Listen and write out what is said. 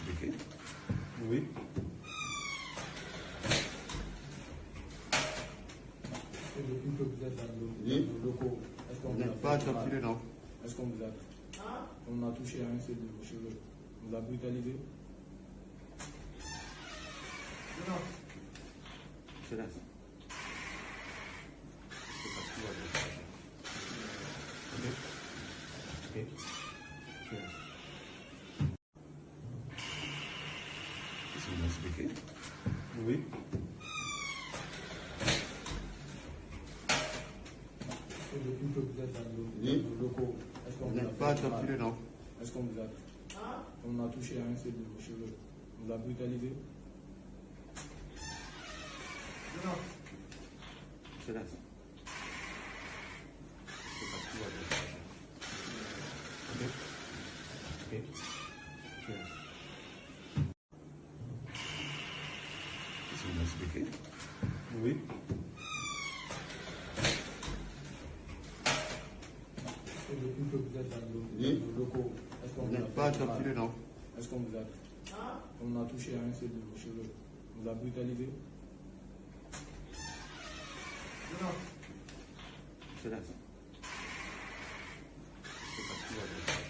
m'expliquer? Oui. Et depuis que vous êtes dans Oui. nos locaux, est-ce qu'on Vous vous a n'êtes pas fait du mal? torturé, non? Est-ce qu'on vous a... On a touché à un seul de vos cheveux. On vous a brutalisé? Non. Silence. C'est parce qu'il y a des choses. Ok? Ok? Silence. Est-ce que vous m'expliquez? Oui. Et depuis que vous êtes dans Oui. nos locaux, est-ce qu'on Vous vous a n'êtes pas fait du mal? torturé, non? Est-ce qu'on vous a... On a touché à un seul de vos cheveux. On vous a brutalisé? Non. Silence. C'est parce qu'il y a des choses. Ok? Ok? Silence. Est-ce que vous m'expliquez? Oui. Et depuis que vous êtes dans Oui. nos locaux, est-ce qu'on Vous vous a n'êtes fait pas du mal? torturé, non? Est-ce qu'on vous a... On a touché à un seul de vos cheveux. On vous a brutalisé? Non. Silence. C'est parce qu'il y a des choses.